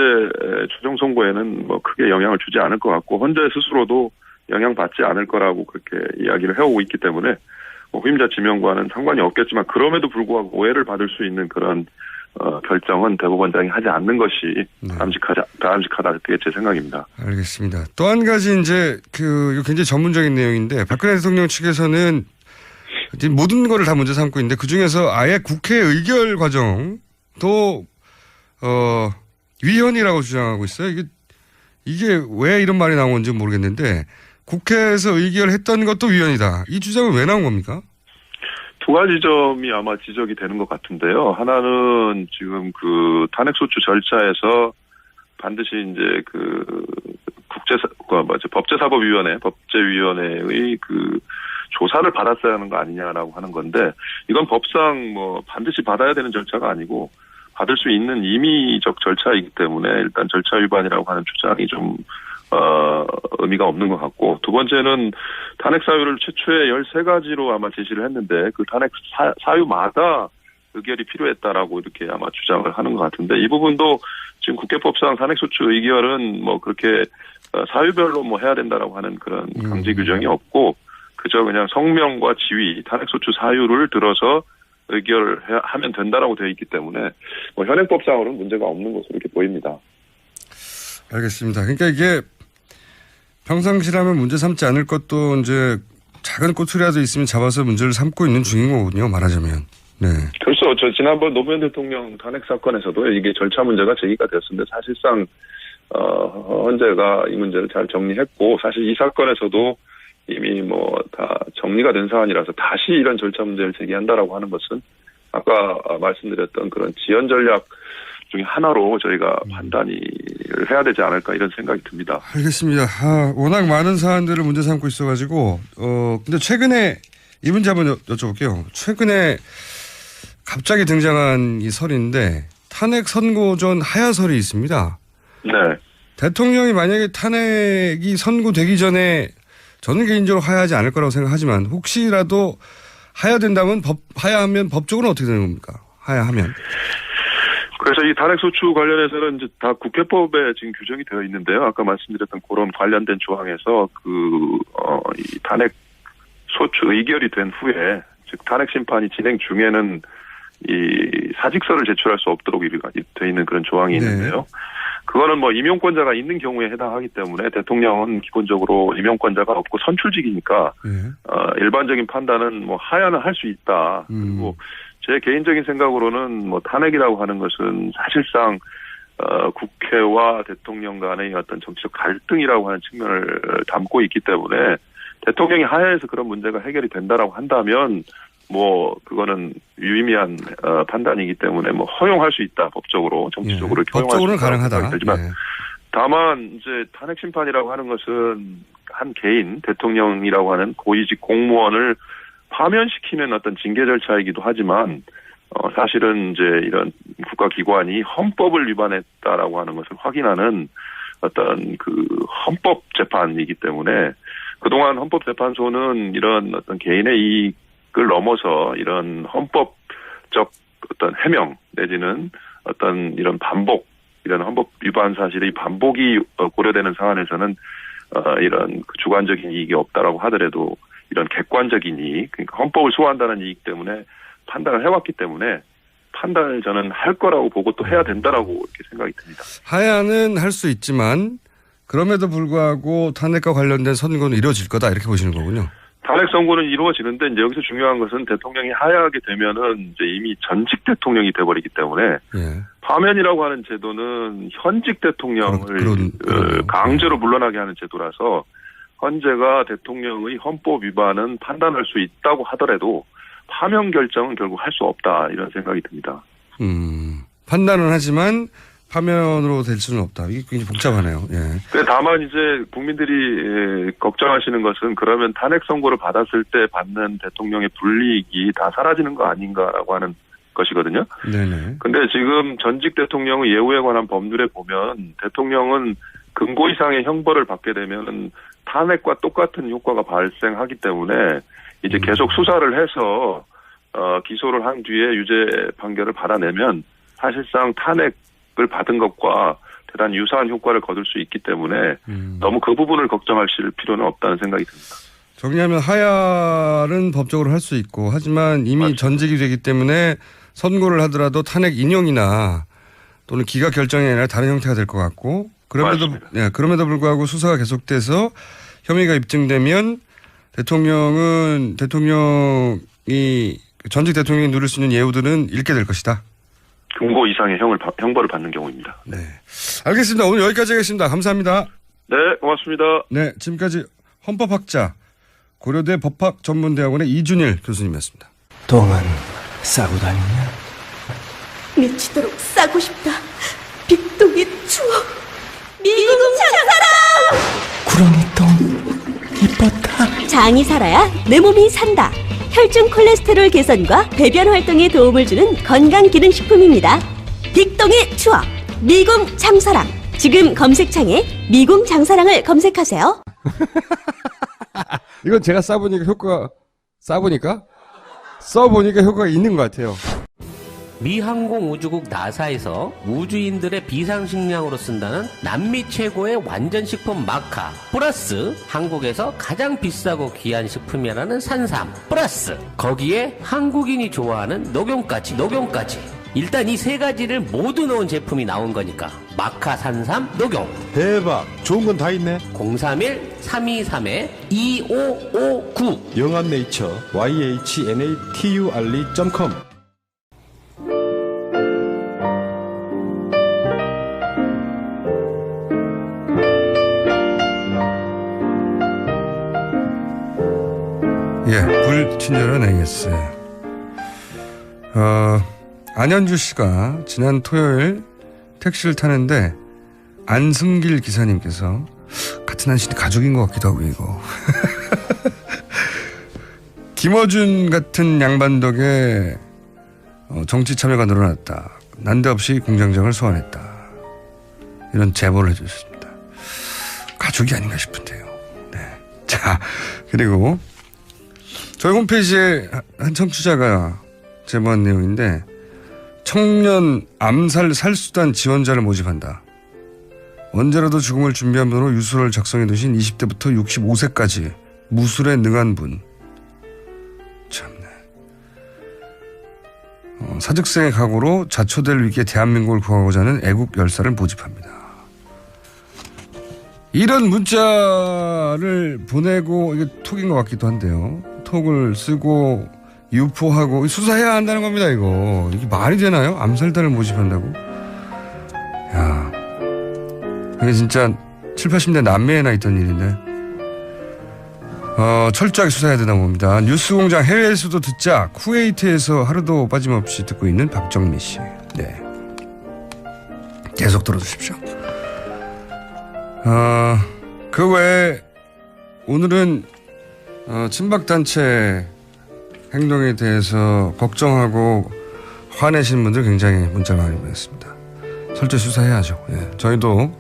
최종 선고에는 뭐 크게 영향을 주지 않을 것 같고 헌재 스스로도 영향받지 않을 거라고 그렇게 이야기를 해오고 있기 때문에 뭐 후임자 지명과는 상관이 없겠지만 그럼에도 불구하고 오해를 받을 수 있는 그런 결정은 대법원장이 하지 않는 것이 바람직하다 그게 제 생각입니다. 알겠습니다. 또 한 가지 이제 이거 굉장히 전문적인 내용인데 박근혜 대통령 측에서는 모든 거를 다 문제 삼고 있는데 그 중에서 아예 국회 의결 과정도 위헌이라고 주장하고 있어요. 이게 왜 이런 말이 나온 건지 모르겠는데 국회에서 의결했던 것도 위헌이다. 이 주장은 왜 나온 겁니까? 두 가지 점이 아마 지적이 되는 것 같은데요. 하나는 지금 그 탄핵소추 절차에서 반드시 이제 법제사법위원회, 법제위원회의 그 조사를 받았어야 하는 거 아니냐라고 하는 건데 이건 법상 뭐 반드시 받아야 되는 절차가 아니고 받을 수 있는 임의적 절차이기 때문에 일단 절차 위반이라고 하는 주장이 좀 의미가 없는 것 같고 두 번째는 탄핵 사유를 최초에 13가지로 아마 제시를 했는데 그 탄핵 사유마다 의결이 필요했다라고 이렇게 아마 주장을 하는 것 같은데 이 부분도 지금 국회법상 탄핵소추 의결은 뭐 그렇게 사유별로 뭐 해야 된다라고 하는 그런 강제 규정이 없고 그저 그냥 성명과 지위, 탄핵소추 사유를 들어서 의결하면 된다라고 되어 있기 때문에 뭐 현행법상으로는 문제가 없는 것으로 이렇게 보입니다. 알겠습니다. 그러니까 이게 평상시라면 문제 삼지 않을 것도 이제 작은 꼬투리라도 있으면 잡아서 문제를 삼고 있는 중인 거군요. 말하자면. 네. 그렇죠. 저 지난번 노무현 대통령 탄핵 사건에서도 이게 절차 문제가 제기가 됐었는데 사실상 헌재가 이 문제를 잘 정리했고 사실 이 사건에서도 이미 뭐 다 정리가 된 사안이라서 다시 이런 절차 문제를 제기한다라고 하는 것은 아까 말씀드렸던 그런 지연 전략 중에 하나로 저희가 판단을 해야 되지 않을까 이런 생각이 듭니다. 알겠습니다. 워낙 많은 사안들을 문제 삼고 있어가지고 근데 최근에 이 문제 한번 여쭤볼게요. 최근에 갑자기 등장한 이 설인데 탄핵 선고 전 하야설이 있습니다. 네. 대통령이 만약에 탄핵이 선고되기 전에 저는 개인적으로 하야하지 않을 거라고 생각하지만 혹시라도 하야된다면 하야하면 법적으로는 어떻게 되는 겁니까? 하야하면. 그래서 이 탄핵소추 관련해서는 이제 다 국회법에 지금 규정이 되어 있는데요. 아까 말씀드렸던 그런 관련된 조항에서 이 탄핵소추 의결이 된 후에 즉 탄핵 심판이 진행 중에는 이 사직서를 제출할 수 없도록 되어 있는 그런 조항이 있는데요. 그거는 뭐 임용권자가 있는 경우에 해당하기 때문에 대통령은 기본적으로 임용권자가 없고 선출직이니까 일반적인 판단은 뭐 하야는 할 수 있다. 그리고 제 개인적인 생각으로는 뭐 탄핵이라고 하는 것은 사실상 국회와 대통령 간의 어떤 정치적 갈등이라고 하는 측면을 담고 있기 때문에 대통령이 하야해서 그런 문제가 해결이 된다라고 한다면 뭐 그거는 유의미한 판단이기 때문에 뭐 허용할 수 있다 법적으로 정치적으로 예, 법적으로는 가능하다. 되지만 예. 다만 이제 탄핵 심판이라고 하는 것은 한 개인 대통령이라고 하는 고위직 공무원을 파면시키는 어떤 징계 절차이기도 하지만 사실은 이제 이런 국가기관이 헌법을 위반했다라고 하는 것을 확인하는 어떤 그 헌법 재판이기 때문에 그동안 헌법재판소는 이런 어떤 개인의 이익을 넘어서 이런 헌법적 어떤 해명 내지는 어떤 이런 반복 이런 헌법 위반 사실의 반복이 고려되는 사안에서는 이런 주관적인 이익이 없다라고 하더라도 이런 객관적인 이익, 그러니까 헌법을 수호한다는 이익 때문에 판단을 해왔기 때문에 판단을 저는 할 거라고 보고 또 해야 된다라고 이렇게 생각이 듭니다. 하야는 할 수 있지만 그럼에도 불구하고 탄핵과 관련된 선고는 이루어질 거다 이렇게 보시는 거군요. 탄핵 선고는 이루어지는데 이제 여기서 중요한 것은 대통령이 하야하게 되면은 이제 이미 전직 대통령이 돼버리기 때문에 예. 파면이라고 하는 제도는 현직 대통령을 강제로 물러나게 하는 제도라서 헌재가 대통령의 헌법 위반은 판단할 수 있다고 하더라도 파면 결정은 결국 할 수 없다 이런 생각이 듭니다. 판단은 하지만 파면으로 될 수는 없다. 이게 굉장히 복잡하네요. 예. 다만 이제 국민들이 걱정하시는 것은 그러면 탄핵 선고를 받았을 때 받는 대통령의 불이익이 다 사라지는 거 아닌가라고 하는 것이거든요. 네네. 근데 지금 전직 대통령의 예우에 관한 법률에 보면 대통령은 금고 이상의 형벌을 받게 되면 탄핵과 똑같은 효과가 발생하기 때문에 이제 계속 수사를 해서 기소를 한 뒤에 유죄 판결을 받아내면 사실상 탄핵을 받은 것과 대단히 유사한 효과를 거둘 수 있기 때문에 너무 그 부분을 걱정하실 필요는 없다는 생각이 듭니다. 정리하면 하야는 법적으로 할 수 있고 하지만 이미 맞습니다. 전직이 되기 때문에 선고를 하더라도 탄핵 인용이나 또는 기각 결정이 아니라 다른 형태가 될 것 같고 그럼에도 불구하고 수사가 계속돼서 혐의가 입증되면 대통령이 전직 대통령이 누릴 수 있는 예우들은 잃게 될 것이다. 금고 이상의 형벌을 받는 경우입니다. 네, 알겠습니다. 오늘 여기까지 하겠습니다. 감사합니다. 네, 고맙습니다. 네, 지금까지 헌법학자 고려대 법학전문대학원의 이준일 교수님이었습니다. 똥은 싸고 다니냐? 미치도록 싸고 싶다. 빅동의 추억. 미국 장사랑. 구렁이 똥 이뻤다. 장이 살아야 내 몸이 산다. 혈중 콜레스테롤 개선과 배변 활동에 도움을 주는 건강기능식품입니다. 빅동의 추억. 미궁 장사랑. 지금 검색창에 미궁 장사랑을 검색하세요. 이건 제가 써보니까 효과가 있는 것 같아요. 미 항공우주국 나사에서 우주인들의 비상식량으로 쓴다는 남미 최고의 완전식품 마카 플러스 한국에서 가장 비싸고 귀한 식품이라는 산삼 플러스 거기에 한국인이 좋아하는 녹용까지 일단 이 세 가지를 모두 넣은 제품이 나온 거니까 마카 산삼 녹용 대박 좋은 건 다 있네. 031-323-2559 영한네이처 yhnaturi.com 예, 불친절한 AS. 안현주 씨가 지난 토요일 택시를 타는데 안승길 기사님께서 같은 한신이 가족인 것 같기도 하고 이거 김어준 같은 양반 덕에 정치 참여가 늘어났다. 난데없이 공장장을 소환했다. 이런 제보를 해주셨습니다. 가족이 아닌가 싶은데요. 네. 자, 그리고 저희 홈페이지에 한 청취자가 제보한 내용인데 청년 암살 살수단 지원자를 모집한다. 언제라도 죽음을 준비한 분으로 유서를 작성해 두신 20대부터 65세까지 무술에 능한 분. 참네. 사직생의 각오로 자초될 위기에 대한민국을 구하고자 하는 애국 열사를 모집합니다. 이런 문자를 보내고 이게 톡인 것 같기도 한데요. 톡을 쓰고 유포하고 수사해야 한다는 겁니다. 이게 말이 되나요? 암살단을 모집한다고? 야, 이게 진짜 7, 80대 남미에나 있던 일인데 철저하게 수사해야 되나 봅니다. 뉴스공장 해외에서도 듣자 쿠웨이트에서 하루도 빠짐없이 듣고 있는 박정미 씨. 네, 계속 들어주십시오. 그 외에 오늘은 친박단체 행동에 대해서 걱정하고 화내신 분들 굉장히 문자 많이 보냈습니다. 철저히 수사해야죠. 예. 저희도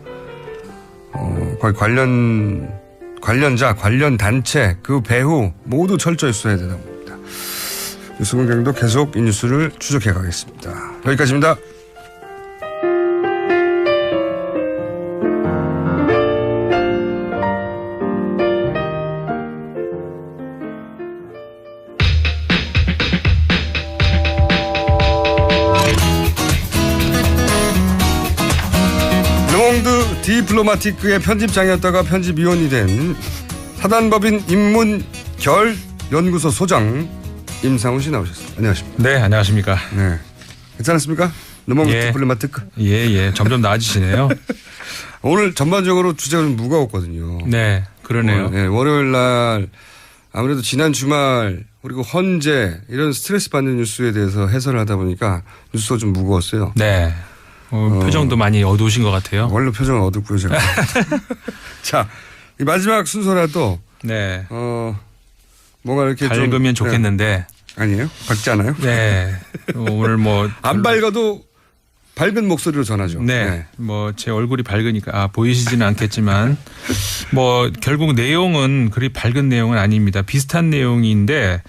관련자, 관련 단체, 그 배후 모두 철저히 수사해야 되는 겁니다. 뉴스공장도 계속 이 뉴스를 추적해 가겠습니다. 여기까지입니다. 르몽드 디플로마티크의 편집장이었다가 편집위원이 된 사단법인 인문결 연구소 소장 임상훈 씨 나오셨습니다. 안녕하십니까? 네, 안녕하십니까? 네, 괜찮습니까? 르몽드 디플로마티크. 예, 점점 나아지시네요. 오늘 전반적으로 주제가 좀 무거웠거든요. 네, 그러네요. 네, 월요일 날 아무래도 지난 주말 그리고 헌재 이런 스트레스 받는 뉴스에 대해서 해설을 하다 보니까 뉴스가 좀 무거웠어요. 네. 표정도 많이 어두우신 것 같아요. 원래 표정은 어둡고요, 제가. 자, 이 마지막 순서라도. 네. 뭔가 이렇게 밝으면 좀, 좋겠는데. 네. 아니에요? 밝지 않아요? 네. 오늘 뭐. 안 밝아도 밝은 목소리로 전하죠. 네. 뭐 제 얼굴이 밝으니까 보이시지는 않겠지만 뭐 결국 내용은 그리 밝은 내용은 아닙니다. 비슷한 내용인데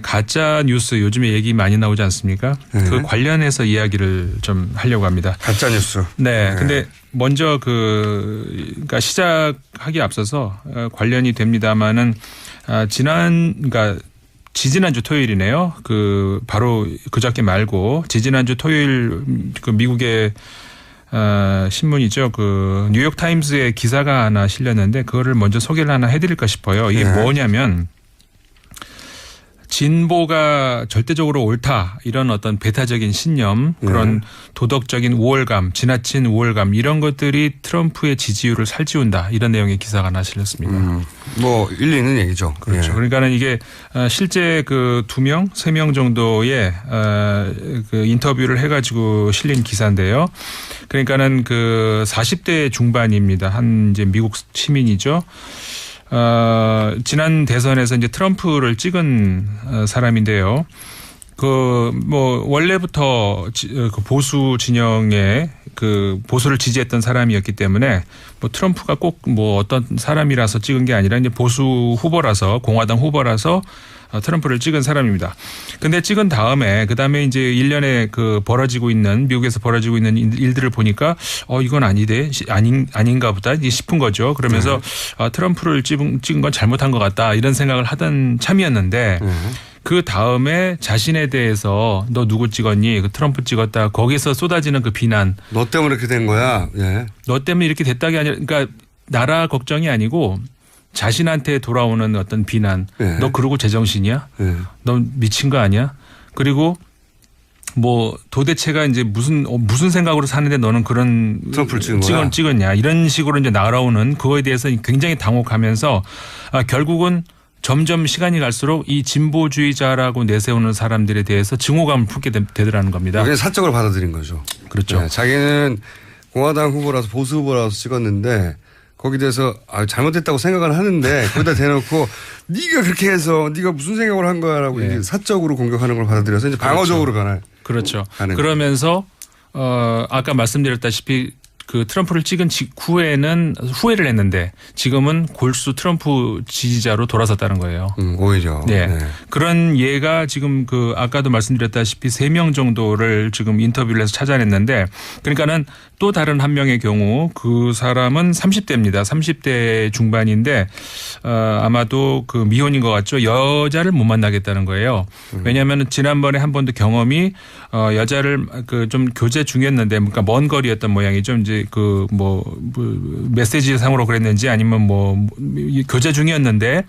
가짜 뉴스 요즘에 얘기 많이 나오지 않습니까? 네. 그 관련해서 이야기를 좀 하려고 합니다. 가짜 뉴스. 네. 근데 먼저 그러니까 시작하기 앞서서 관련이 됩니다만은 그러니까 지지난주 토요일이네요. 바로 그저께 말고 지지난주 토요일 그 미국의 신문이죠. 그 뉴욕 타임스의 기사가 하나 실렸는데 그거를 먼저 소개를 하나 해드릴까 싶어요. 이게 뭐냐면 진보가 절대적으로 옳다 이런 어떤 배타적인 신념 그런 도덕적인 우월감 지나친 우월감 이런 것들이 트럼프의 지지율을 살찌운다 이런 내용의 기사가 하나 실렸습니다. 뭐 일리 있는 얘기죠. 그렇죠. 그러니까는 이게 실제 그 2명 3명 정도의 그 인터뷰를 해가지고 실린 기사인데요. 그러니까는 그 40대 중반입니다. 한 이제 미국 시민이죠. 지난 대선에서 이제 트럼프를 찍은 사람인데요. 원래부터 그 보수 진영의 그 보수를 지지했던 사람이었기 때문에 뭐 트럼프가 꼭 뭐 어떤 사람이라서 찍은 게 아니라 이제 보수 후보라서 공화당 후보라서 트럼프를 찍은 사람입니다. 근데 찍은 다음에 그다음에 이제 일련의 미국에서 벌어지고 있는 일들을 보니까 이건 아닌가 보다 싶은 거죠. 그러면서 트럼프를 찍은 건 잘못한 것 같다 이런 생각을 하던 참이었는데 그 다음에 자신에 대해서 너 누구 찍었니? 그 트럼프 찍었다. 거기서 쏟아지는 그 비난. 너 때문에 이렇게 된 거야. 예. 너 때문에 이렇게 됐다가 아니라 그러니까 나라 걱정이 아니고 자신한테 돌아오는 어떤 비난. 너 그러고 제정신이야? 너 미친 거 아니야? 그리고 뭐 도대체가 이제 무슨 생각으로 사는데 너는 그런 트럼프를 찍었냐? 이런 식으로 이제 날아오는 그거에 대해서 굉장히 당혹하면서 결국은 점점 시간이 갈수록 이 진보주의자라고 내세우는 사람들에 대해서 증오감을 품게 되더라는 겁니다. 그게 사적으로 받아들인 거죠. 그렇죠. 네, 자기는 공화당 후보라서 보수 후보라서 찍었는데 거기에 대해서 잘못됐다고 생각을 하는데 거기다 대놓고 네가 그렇게 해서 네가 무슨 생각을 한 거야라고 이제 사적으로 공격하는 걸 받아들여서 이제 방어적으로 가나요? 그렇죠. 그러면서 아까 말씀드렸다시피 그 트럼프를 찍은 직후에는 후회를 했는데 지금은 골수 트럼프 지지자로 돌아섰다는 거예요. 오히려. 네. 그런 예가 지금 그 아까도 말씀드렸다시피 3명 정도를 지금 인터뷰를 해서 찾아냈는데 그러니까는 또 다른 한 명의 경우 그 사람은 30대입니다. 30대 중반인데 아마도 그 미혼인 것 같죠. 여자를 못 만나겠다는 거예요. 왜냐하면 지난번에 한 번도 경험이 여자를 그 좀 교제 중이었는데 그러니까 먼 거리였던 모양이죠. 이제 그 뭐 메시지 상으로 그랬는지 아니면 뭐 교제 중이었는데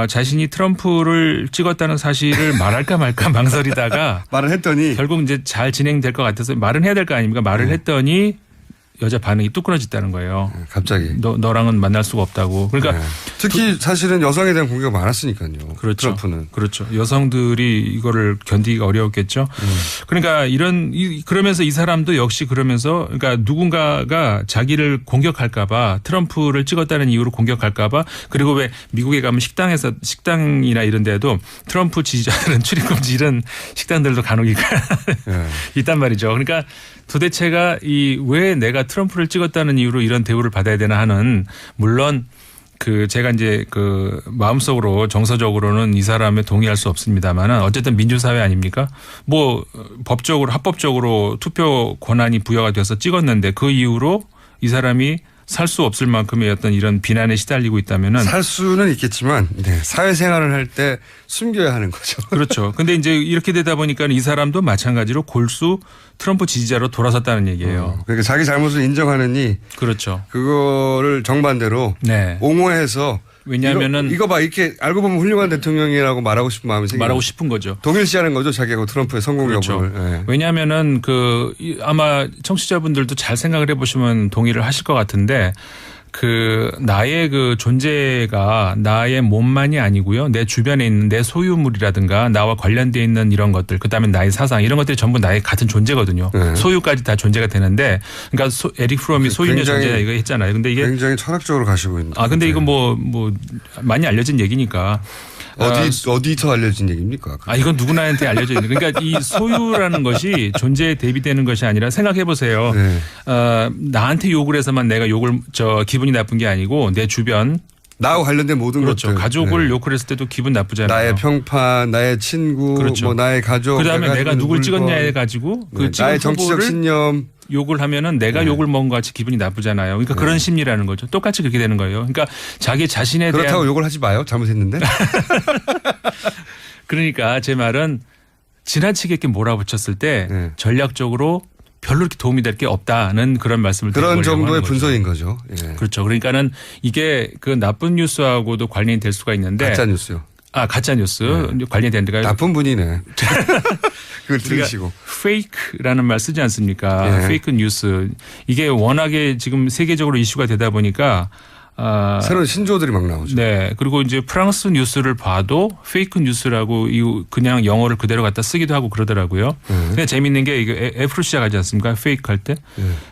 자신이 트럼프를 찍었다는 사실을 말할까 말까 망설이다가 말을 했더니 결국 이제 잘 진행될 것 같아서 말은 해야 될 거 아닙니까? 말을 했더니 여자 반응이 뚝 끊어졌다는 거예요. 갑자기. 너랑은 만날 수가 없다고. 그러니까 특히 사실은 여성에 대한 공격이 많았으니까요. 그렇죠. 트럼프는. 그렇죠. 여성들이 이거를 견디기가 어려웠겠죠. 그러니까 그러면서 이 사람도 역시 그러면서 그러니까 누군가가 자기를 공격할까 봐 트럼프를 찍었다는 이유로 공격할까 봐 그리고 왜 미국에 가면 식당이나 이런 데도 트럼프 지지자들은 출입금지 이런 식당들도 간혹 있단 말이죠. 그러니까 도대체가 왜 내가 트럼프를 찍었다는 이유로 이런 대우를 받아야 되나 하는 물론 그 제가 이제 그 마음속으로 정서적으로는 이 사람에 동의할 수 없습니다만은 어쨌든 민주사회 아닙니까? 뭐 법적으로 합법적으로 투표 권한이 부여가 돼서 찍었는데 그 이후로 이 사람이 살 수 없을 만큼의 어떤 이런 비난에 시달리고 있다면은 살 수는 있겠지만 사회생활을 할 때 숨겨야 하는 거죠. 그렇죠. 근데 이제 이렇게 되다 보니까 이 사람도 마찬가지로 골수 트럼프 지지자로 돌아섰다는 얘기예요. 그러니까 자기 잘못을 인정하느니 그렇죠. 그거를 정반대로 옹호해서 왜냐하면은 이거 봐 이렇게 알고 보면 훌륭한 대통령이라고 말하고 싶은 마음이 생겨요. 말하고 싶은 거죠. 동일시하는 거죠. 자기하고 트럼프의 성공 그렇죠. 여부를. 왜냐하면은 아마 청취자분들도 잘 생각을 해보시면 동의를 하실 것 같은데 나의 그 존재가 나의 몸만이 아니고요. 내 주변에 있는 내 소유물이라든가 나와 관련되어 있는 이런 것들 그다음에 나의 사상 이런 것들이 전부 나의 같은 존재거든요. 소유까지 다 존재가 되는데 그러니까 에릭 프롬이 소유의 존재다 이거 했잖아요. 근데 이게 굉장히 철학적으로 가시고 있는. 근데 이거 뭐 많이 알려진 얘기니까. 어디서 알려진 얘기입니까? 이건 누구나한테 알려져 있는. 그러니까 이 소유라는 것이 존재에 대비되는 것이 아니라 생각해 보세요. 나한테 욕을 해서만 내가 기분이 나쁜 게 아니고 내 주변 나와 관련된 모든 그렇죠. 것들. 가족을 욕을 했을 때도 기분 나쁘잖아요. 나의 평판, 나의 친구, 그렇죠. 뭐 나의 가족. 그다음에 내가 누굴 찍었냐에 가지고 나의 정치적 신념. 욕을 하면은 내가 욕을 먹은 것 같이 기분이 나쁘잖아요. 그러니까 그런 심리라는 거죠. 똑같이 그렇게 되는 거예요. 그러니까 자기 자신에 대한. 그렇다고 욕을 하지 마요. 잘못했는데. 그러니까 제 말은 지나치게 이렇게 몰아붙였을 때 전략적으로 별로 이렇게 도움이 될 게 없다는 그런 말씀을 드리고 그런 정도의 분석인 거죠. 그렇죠. 그러니까는 이게 그 나쁜 뉴스하고도 관련이 될 수가 있는데. 가짜 뉴스요. 가짜 뉴스 관련이 되는데. 나쁜 분이네. 그걸 들으시고. 페이크라는 말 쓰지 않습니까? 페이크 뉴스. 이게 워낙에 지금 세계적으로 이슈가 되다 보니까 새로운 신조어들이 막 나오죠. 네. 그리고 이제 프랑스 뉴스를 봐도 페이크 뉴스라고 그냥 영어를 그대로 갖다 쓰기도 하고 그러더라고요. 근데 재밌는 게 이게 F로 시작하지 않습니까? 페이크 할 때.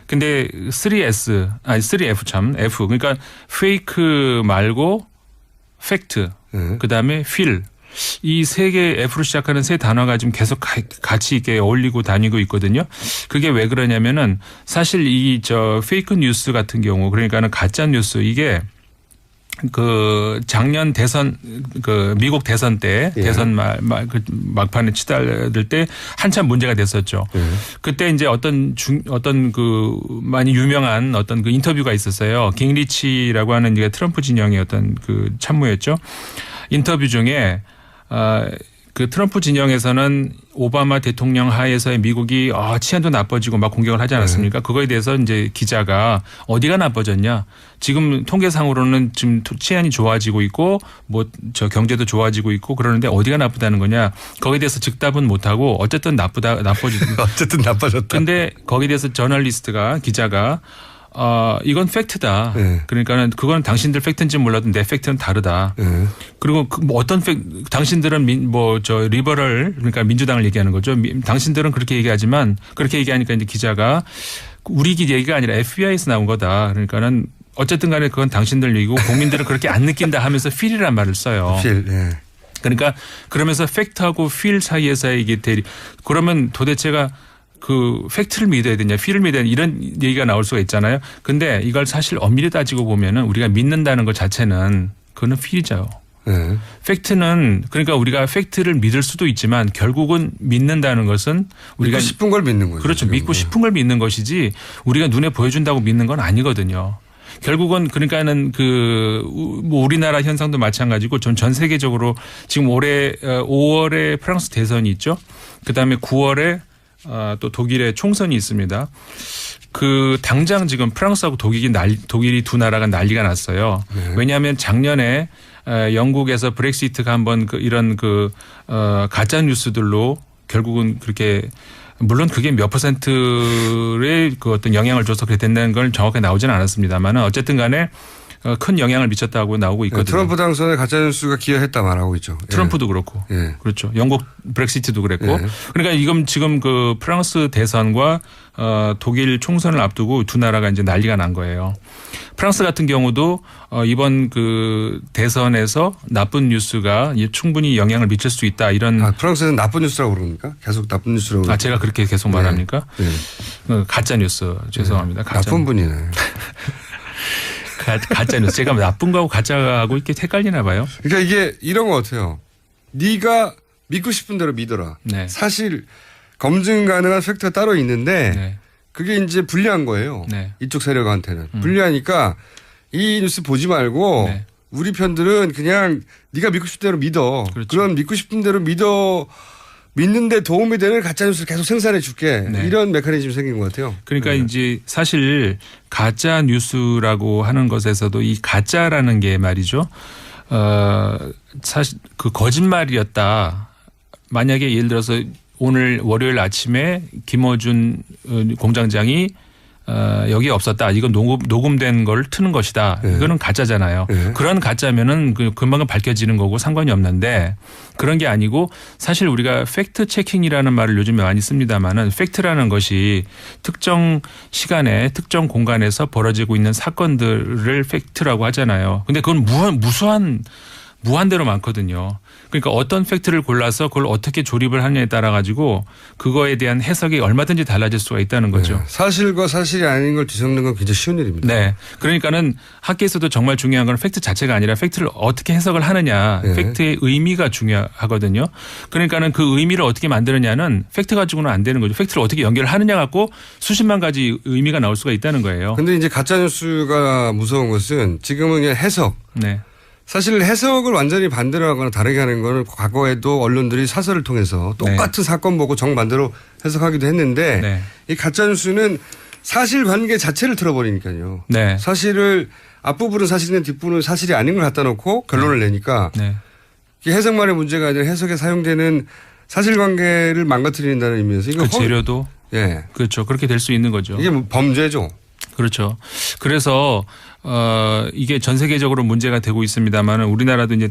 근데 3F 참 F. 그러니까 페이크 말고 팩트. 그다음에 feel. 이 세 개 F로 시작하는 세 단어가 지금 계속 같이 이렇게 어울리고 다니고 있거든요. 그게 왜 그러냐면은 사실 페이크 뉴스 같은 경우 그러니까는 가짜 뉴스 이게 작년 대선 미국 대선 때 대선 막판에 치달을 때 한참 문제가 됐었죠. 그때 이제 어떤 많이 유명한 어떤 그 인터뷰가 있었어요. 깅리치라고 하는 이게 트럼프 진영의 어떤 그 참모였죠. 인터뷰 중에 그 트럼프 진영에서는 오바마 대통령 하에서의 미국이 치안도 나빠지고 막 공격을 하지 않았습니까? 그거에 대해서 이제 기자가 어디가 나빠졌냐? 지금 통계상으로는 지금 치안이 좋아지고 있고 경제도 좋아지고 있고 그러는데 어디가 나쁘다는 거냐? 거기에 대해서 즉답은 못 하고 어쨌든 나빠지고 어쨌든 나빠졌다. 근데 거기에 대해서 기자가 이건 팩트다. 그러니까는 그건 당신들 팩트인지 몰라도 내 팩트는 다르다. 그리고 당신들은 리버럴 그러니까 민주당을 얘기하는 거죠. 당신들은 그렇게 얘기하지만 그렇게 얘기하니까 이제 기자가 우리 얘기가 아니라 FBI에서 나온 거다. 그러니까는 어쨌든 간에 그건 당신들 얘기고 국민들은 그렇게 안 느낀다 하면서 feel이란 말을 써요. feel. 예. 그러니까 그러면서 팩트하고 feel 사이에서의 이게 그러면 도대체가 그 팩트를 믿어야 되냐, feel을 믿어야 되냐 이런 얘기가 나올 수가 있잖아요. 근데 이걸 사실 엄밀히 따지고 보면은 우리가 믿는다는 것 자체는 그거는 feel이죠. 네. 팩트는 그러니까 우리가 팩트를 믿을 수도 있지만 결국은 믿는다는 것은 우리가 믿고 싶은 걸 믿는 거죠. 그렇죠. 지금. 믿고 싶은 걸 믿는 것이지 우리가 눈에 보여준다고 믿는 건 아니거든요. 결국은 그러니까는 뭐 우리나라 현상도 마찬가지고 전 세계적으로 지금 올해 5월에 프랑스 대선이 있죠. 그다음에 9월에 또 독일의 총선이 있습니다. 그 당장 지금 프랑스하고 독일이 두 나라가 난리가 났어요. 네. 왜냐하면 작년에 영국에서 브렉시트가 한번 이런 가짜 뉴스들로 결국은 그렇게 물론 그게 몇 퍼센트의 그 어떤 영향을 줘서 그렇게 된다는 걸 정확하게 나오지는 않았습니다만 어쨌든 간에 큰 영향을 미쳤다고 나오고 있거든요. 트럼프 당선에 가짜뉴스가 기여했다 말하고 있죠. 트럼프도 그렇고. 예. 그렇죠. 영국 브렉시트도 그랬고. 예. 그러니까 이건 지금 그 프랑스 대선과 독일 총선을 앞두고 두 나라가 이제 난리가 난 거예요. 프랑스 같은 경우도 이번 그 대선에서 나쁜 뉴스가 충분히 영향을 미칠 수 있다 이런. 프랑스는 나쁜 뉴스라고 그럽니까? 계속 나쁜 뉴스라고. 제가 그렇게 계속 말합니까? 네. 가짜 뉴스 죄송합니다. 나쁜 분이네. 가짜 뉴스. 제가 나쁜 거하고 가짜하고 이렇게 헷갈리나 봐요. 그러니까 이게 이런 거 같아요. 네가 믿고 싶은 대로 믿어라. 네. 사실 검증 가능한 팩트가 따로 있는데 네. 그게 이제 불리한 거예요. 네. 이쪽 세력한테는. 불리하니까 이 뉴스 보지 말고 네. 우리 편들은 그냥 네가 믿고 싶은 대로 믿어. 그렇죠. 그런 믿고 싶은 대로 믿는데 도움이 되는 가짜뉴스를 계속 생산해 줄게. 네. 이런 메커니즘이 생긴 것 같아요. 그러니까 네. 이제 사실 가짜 뉴스라고 하는 것에서도 이 가짜라는 게 말이죠. 사실 그 거짓말이었다. 만약에 예를 들어서 오늘 월요일 아침에 김어준 공장장이 여기에 없었다. 이건 녹음된 걸 트는 것이다. 네. 이거는 가짜잖아요. 네. 그런 가짜면은 금방 밝혀지는 거고 상관이 없는데 그런 게 아니고 사실 우리가 팩트 체킹이라는 말을 요즘에 많이 씁니다만은 팩트라는 것이 특정 시간에 특정 공간에서 벌어지고 있는 사건들을 팩트라고 하잖아요. 근데 그건 무한대로 많거든요. 그러니까 어떤 팩트를 골라서 그걸 어떻게 조립을 하느냐에 따라 가지고 그거에 대한 해석이 얼마든지 달라질 수가 있다는 거죠. 네. 사실과 사실이 아닌 걸 뒤섞는 건 굉장히 쉬운 일입니다. 네. 그러니까는 학계에서도 정말 중요한 건 팩트 자체가 아니라 팩트를 어떻게 해석을 하느냐. 네. 팩트의 의미가 중요하거든요. 그러니까는 그 의미를 어떻게 만드느냐는 팩트 가지고는 안 되는 거죠. 팩트를 어떻게 연결을 하느냐 갖고 수십만 가지 의미가 나올 수가 있다는 거예요. 근데 이제 가짜뉴스가 무서운 것은 지금은 그냥 해석. 네. 사실 해석을 완전히 반대로 하거나 다르게 하는 거는 과거에도 언론들이 사설을 통해서 똑같은 사건 보고 정반대로 해석하기도 했는데 네. 이 가짜뉴스는 사실관계 자체를 틀어버리니까요. 네. 사실을 앞부분은 사실인데 뒷부분은 사실이 아닌 걸 갖다 놓고 결론을 내니까 네. 이게 해석만의 문제가 아니라 해석에 사용되는 사실관계를 망가뜨린다는 의미에서 이거 그 재료도 예. 그렇죠. 그렇게 될 수 있는 거죠. 이게 범죄죠. 그렇죠. 그래서 이게 전 세계적으로 문제가 되고 있습니다만은 우리나라도 이제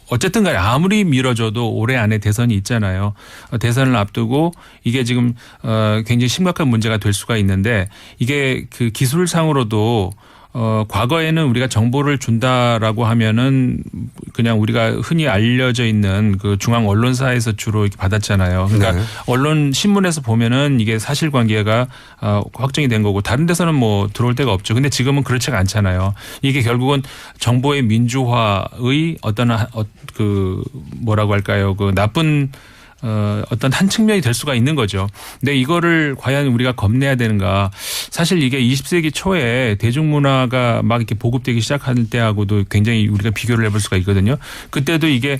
어쨌든 간에 아무리 미뤄져도 올해 안에 대선이 있잖아요. 대선을 앞두고 이게 지금 굉장히 심각한 문제가 될 수가 있는데 이게 그 기술상으로도 과거에는 우리가 정보를 준다라고 하면은 그냥 우리가 흔히 알려져 있는 그 중앙 언론사에서 주로 이렇게 받았잖아요. 그러니까 네. 언론 신문에서 보면은 이게 사실관계가 확정이 된 거고 다른 데서는 뭐 들어올 데가 없죠. 근데 지금은 그렇지가 않잖아요. 이게 결국은 정보의 민주화의 어떤 그 뭐라고 할까요? 그 나쁜 어떤 한 측면이 될 수가 있는 거죠. 근데 이거를 과연 우리가 겁내야 되는가. 사실 이게 20세기 초에 대중문화가 막 이렇게 보급되기 시작할 때하고도 굉장히 우리가 비교를 해볼 수가 있거든요. 그때도 이게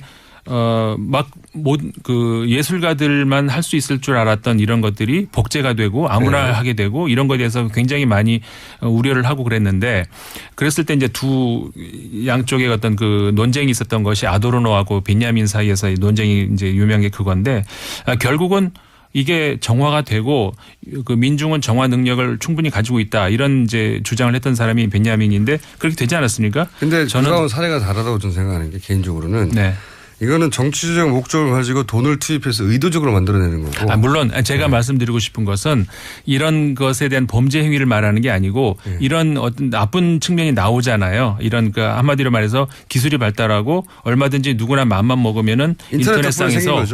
그 예술가들만 할 수 있을 줄 알았던 이런 것들이 복제가 되고 아무나 네. 하게 되고 이런 거에 대해서 굉장히 많이 우려를 하고 그랬는데 그랬을 때 이제 두 양쪽의 어떤 그 논쟁이 있었던 것이 아도르노하고 벤야민 사이에서의 논쟁이 이제 유명한 게 그건데 결국은 이게 정화가 되고 그 민중은 정화 능력을 충분히 가지고 있다 이런 이제 주장을 했던 사람이 벤야민인데 그렇게 되지 않았습니까? 근데 저는 사례가 다르다고 저는 생각하는 게 개인적으로는 네. 이거는 정치적 목적을 가지고 돈을 투입해서 의도적으로 만들어내는 거고. 물론 제가 말씀드리고 싶은 것은 이런 것에 대한 범죄 행위를 말하는 게 아니고 이런 어떤 나쁜 측면이 나오잖아요. 이런 그 한마디로 말해서 기술이 발달하고 얼마든지 누구나 마음만 먹으면은 인터넷상에서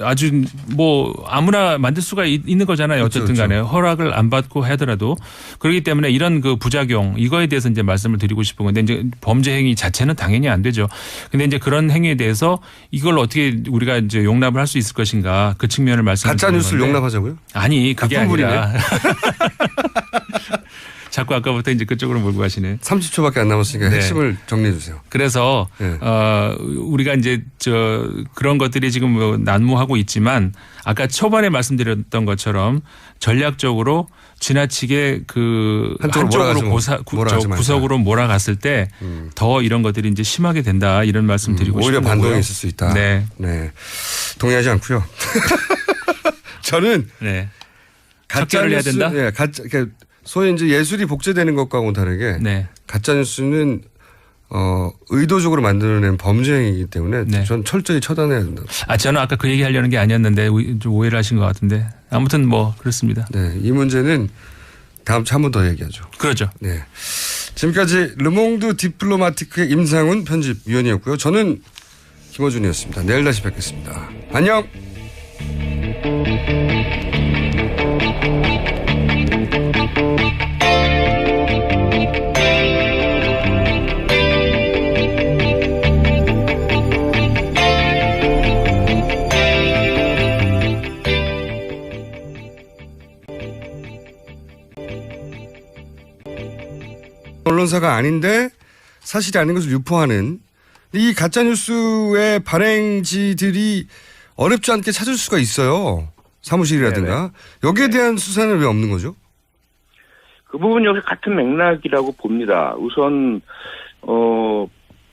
아주 뭐 아무나 만들 수가 있는 거잖아요. 어쨌든 간에 허락을 안 받고 하더라도 그렇기 때문에 이런 그 부작용 이거에 대해서 이제 말씀을 드리고 싶은 건데 이제 범죄 행위 자체는 당연히 안 되죠. 근데 이제 그런 행위에 대해서 이걸 어떻게 우리가 이제 용납을 할 수 있을 것인가 그 측면을 말씀드리는 가짜 뉴스를 용납하자고요? 아니 그게 아니라 자꾸 아까부터 이제 그쪽으로 몰고 가시네. 30초밖에 안 남았으니까 핵심을 정리해 주세요. 그래서 우리가 이제 그런 것들이 지금 뭐 난무하고 있지만 아까 초반에 말씀드렸던 것처럼 전략적으로 지나치게 그 한쪽으로 구석으로 몰아갔을 때 더 이런 것들이 이제 심하게 된다 이런 말씀 드리고 싶은 오히려 거고요. 반동이 있을 수 있다. 네. 동의하지 않고요. 저는 가짜를 해야 된다. 그러니까 소위 이제 예술이 복제되는 것과는 다르게 가짜 뉴스는 의도적으로 만들어낸 범죄 행위이기 때문에 전 철저히 처단해야 된다. 저는 아까 그 얘기 하려는 게 아니었는데 좀 오해를 하신 것 같은데 아무튼 뭐 그렇습니다. 이 문제는 다음 주에 한 번 더 얘기하죠. 그렇죠. 지금까지 르몽드 디플로마티크의 임상훈 편집위원이었고요. 저는 김어준이었습니다. 내일 다시 뵙겠습니다. 안녕. 언론사가 아닌데 사실이 아닌 것을 유포하는 이 가짜뉴스의 발행지들이 어렵지 않게 찾을 수가 있어요. 사무실이라든가. 여기에 대한 수사는 왜 없는 거죠? 그 부분 역시 같은 맥락이라고 봅니다. 우선